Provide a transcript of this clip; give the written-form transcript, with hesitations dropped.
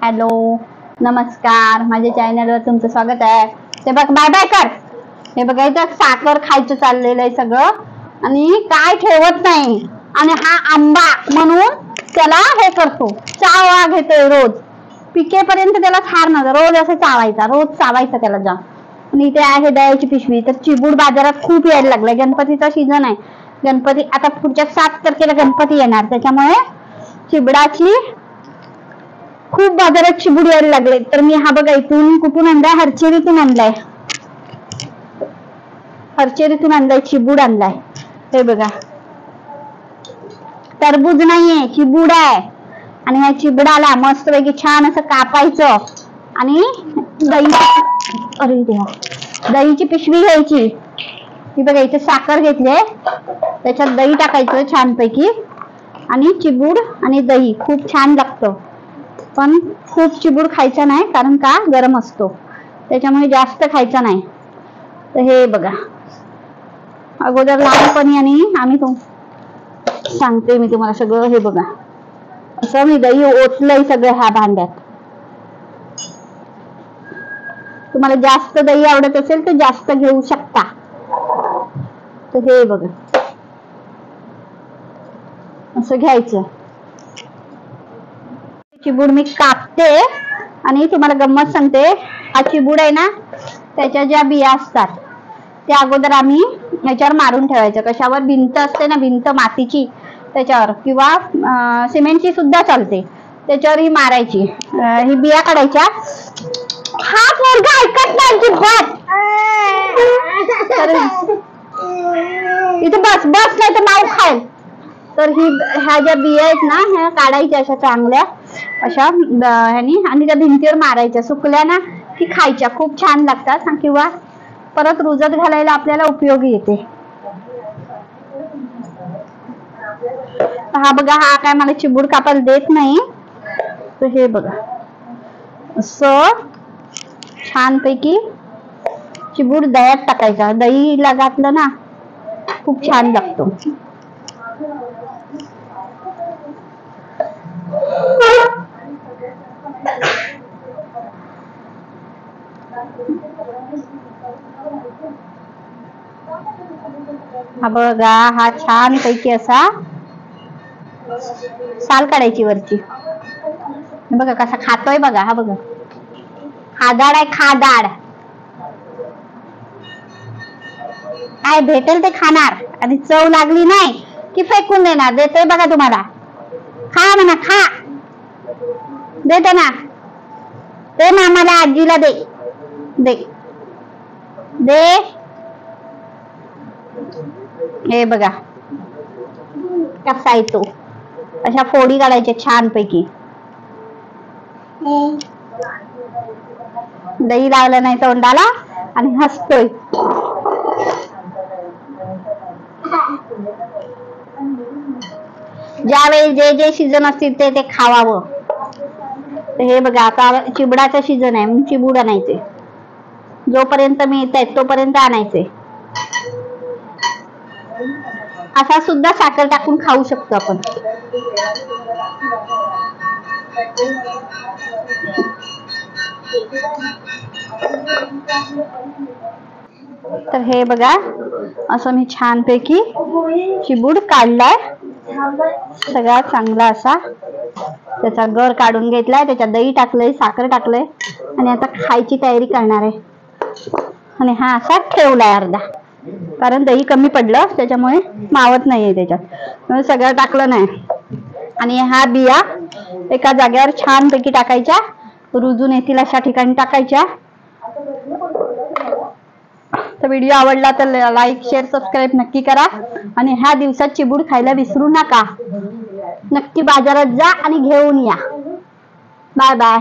Hello नमस्कार, माझ्या चॅनलवर तुमचं स्वागत आहे. ते बघ बाय बाय कर. हे बघा इथं साखर खायचं चाललेलं आहे सगळं आणि काय ठेवत नाही. आणि हा आंबा म्हणून त्याला हे करतो, चावा घेतोय रोज. पिकेपर्यंत त्याला खार नव्हतं, रोज असं चावायचा, रोज चावायचा त्याला जा. आणि इथे आहे दह्याची पिशवी. तर चिबूड बाजारात खूप यायला लागलाय. गणपतीचा सीझन आहे. गणपती आता पुढच्या 7 तारखेला गणपती येणार, त्याच्यामुळे चिबडाची खूप बाजारात चिबूड यायला लागले. तर मी हा बघा इथून कुठून आणलाय, हरचेरीतून आणलाय. हरचेरीतून आणलाय, चिबूड आणलाय. हे बघा टरबूज नाहीये, चिबूड आहे. आणि ह्या चिबडाला मस्त पैकी छान असं कापायचं आणि दहीची पिशवी घ्यायची. ती बघा इथे साखर घेतली, त्याच्यात दही टाकायचं छानपैकी. आणि चिबूड आणि दही खूप छान लागतं. पण खूप चिबूड खायचा नाही, कारण का गरम असतो, त्याच्यामुळे जास्त खायचा नाही. तर हे बघा अगोदर लहानपणी आणि आम्ही सांगते मी तुम्हाला सगळं. हे बघा असं मी दही ओतलंय सगळं ह्या भांड्यात. तुम्हाला जास्त दही आवडत असेल तर जास्त घेऊ शकता. तर हे बघा असं घ्यायचं. चिबूड मी कापते आणि तुम्हाला गंमत सांगते. हा चिबूड आहे ना, त्याच्या ज्या बिया असतात त्या अगोदर आम्ही याच्यावर मारून ठेवायचं. कशावर? भिंत असते ना, भिंत मातीची, त्याच्यावर किंवा सिमेंटची सुद्धा चालते, त्याच्यावर ही मारायची. ही बिया काढायच्या. हा पोरगा ऐकत नाही अजिबात. इथे बस बस नाही तर नाव खाईल. तर ह्या ज्या बिया आहेत ना, ह्या काढायच्या अशा चांगल्या अशा ह्यानी, आणि त्या भिंतीवर मारायच्या. सुकल्या ना की खायच्या, खूप छान लागतात. किंवा परत रुजत घालायला आपल्याला उपयोगी येते. हा बघा, हा काय मला चिबूड कापायला देत नाही. तर हे बघा असं छानपैकी चिबूड दह्यात टाकायचा. दहीला घातलं ना खूप छान लागतो. हा बघा, हा छान पैकी असा साल काढायची वरची. बघा कसा खातोय बघा. हा बघा खादाड आहे, खादाड. काय भेटेल ते खाणार आणि चव लागली नाही की फेकून देणार. देतोय बघा तुम्हाला, खा म्हणा, खा. देतो ना, दे मामाला, आजीला दे, दे दे. हे बघा कसा आहे तो. अशा फोडी काढायच्या छान पैकी. दही लावलं नाही तोंडाला आणि हसतोय. ज्यावेळी जे जे सीझन असतील ते ते खावावं. तर हे बघा आता चिबडाचं सीझन आहे, मग चिबूड आणायचे. जोपर्यंत मिळत तोपर्यंत आणायचे. असा सुद्धा साखर टाकून खाऊ शकतो आपण. तर हे बघा असं मी छानपैकी चिबूड काढलाय. सगळा चांगला असा त्याचा गर काढून घेतलाय. त्याच्यात दही टाकलंय, साखर टाकलंय आणि आता खायची तयारी करणार आहे. आणि हा असा ठेवलाय अर्धा, कारण दही कमी पडलं त्याच्यामुळे मावत नाहीये त्याच्यात. सगळं टाकलं नाही. आणि ह्या बिया एका जागेवर छानपैकी टाकायच्या, रुजून येतील अशा ठिकाणी टाकायच्या. तर व्हिडिओ आवडला तर लाईक, शेअर, सबस्क्राईब नक्की करा. आणि ह्या दिवसात चिबूड खायला विसरू नका. नक्की बाजारात जा आणि घेऊन या. Bye bye.